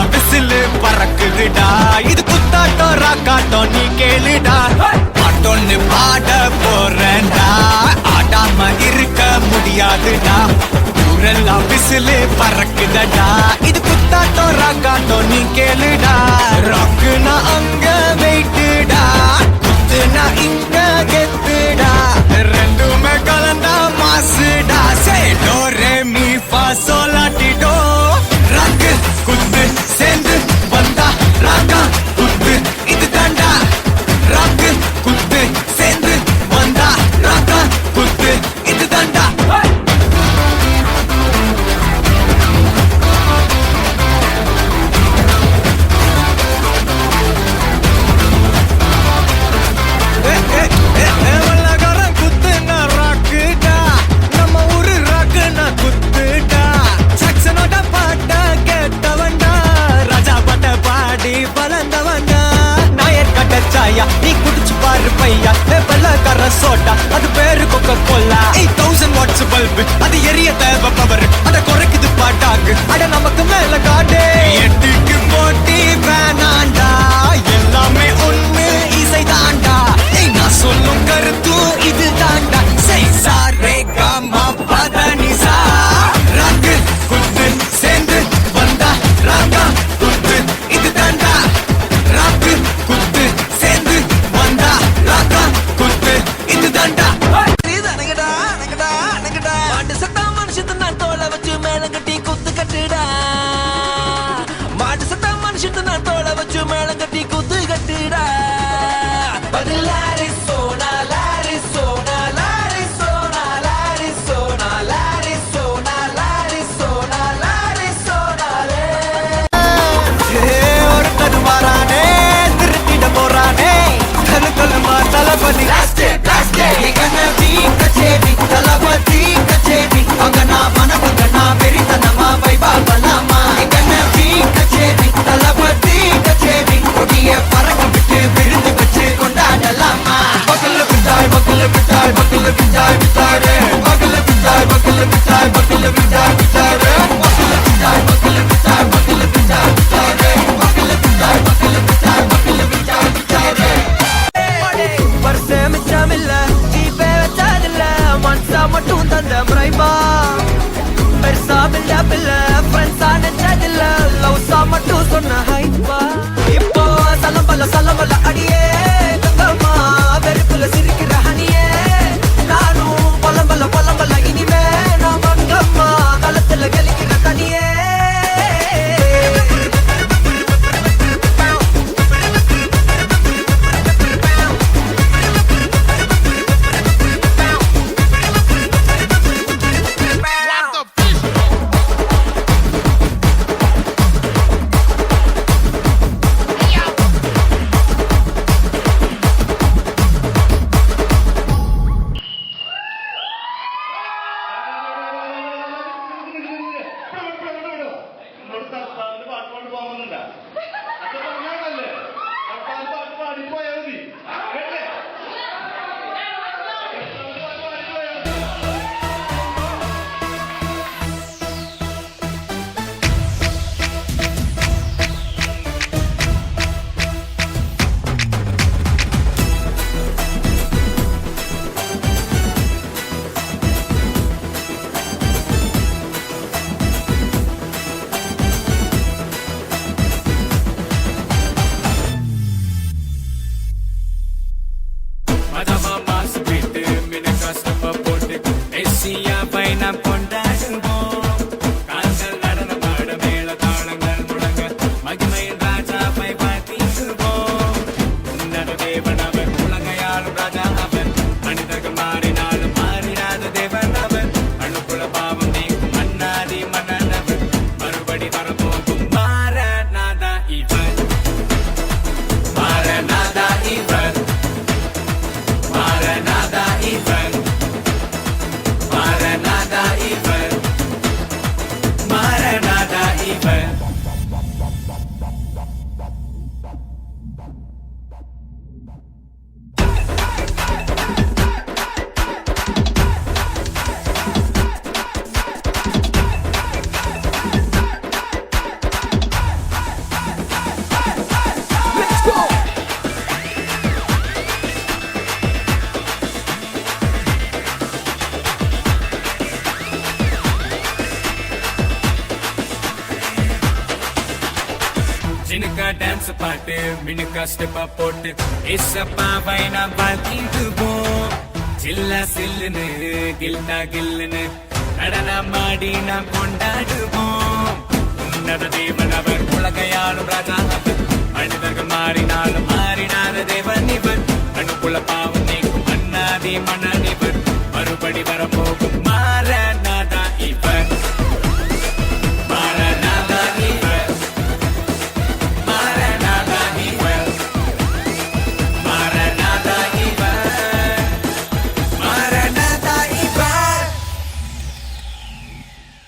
ஊரெல்லாம் விசிலு பறக்குதுடா. இது குத்தாட்டம் ராக்காட்டம் நீ கேளுடா. பாட்டொன்னு பாட போறேன்டா, ஆடாம இருக்க முடியாதுடா. ஊரெல்லாம் விசிலு பறக்குதடா. இது குத்தாட்டம் ராக்காட்டம் நீ கேளுடா. ராக்குனா அங்க வெயிட்டுடா, குத்துனா இங்க கெத்துடா. ரெண்டுமே கலந்தா மாசுடா. சே டோ ரே மீ ஃபா சோலாட்டிடோ. ராக்கு குத்து சேர்ந்து வந்தா ராக்கா குத்து இது தாண்டா. ராக்கு குத்து சேர்ந்து வந்தா ராக்கா குத்து இது தாண்டா. குத்துனா ராக்குடா, நம்ம ஊரு ராக்குனா குத்துடா. சக்சனோட பாட்ட கேட்டவன்டா, ராஜா பாட்ட பாடி வளர்ந்தவன்டா. நாயர் கட்ட சாயா நீ குடிச்சு பாரு பையா. வெள்ளக்கார சோட்டா அது பேரு கொக்க கோலா. 8000 வாட்ஸ் பல்பு அது எரிய தேவை பவர். அட குறைக்குது பாட்டாக்கு அட நமக்கு மேல காடு. எட்டுக்கு போட்டி வேணாண்டா, எல்லாமே ஒண்ணு இசை தாண்டா. நான் சொல்லும் கருத்தும் இது தாண்டா. செய் சாரே காமா பதனிசா. ராக்கு குத்து சேர்ந்து வந்தா ராக்கா குத்து இது தாண்டா. ராக்கு குத்து சேர்ந்து வந்தா ராக்கா குத்து இது தாண்டா. மாட்டு சத்தா மனுஷத்து நான் தோலை வச்சு மேல கட்டி குத்து கட்டுடா. மாட்டு சத்தா மனுஷத்து அழகா டான்ஸ் பாட்டு மினுக்கா ஸ்டெப்பா போட்டு ஏசப்பாவை நாம் வாழ்த்திடுவோம். சில்லா சில்லுன்னு கில்னா கில்லுன்னு நடனமாடி நாம் கொண்டாடுவோம். உன்னத தேவன் அவர், உலகையாளும் ராஜா அவர், மனிதர்கள் மாறினாலும் மாறினாத தேவன் இவர், அணுக்குள்ள பாவம் நீக்கும் அண்ணாதி மன்னன் இவர், மறுபடி வரப்போகும்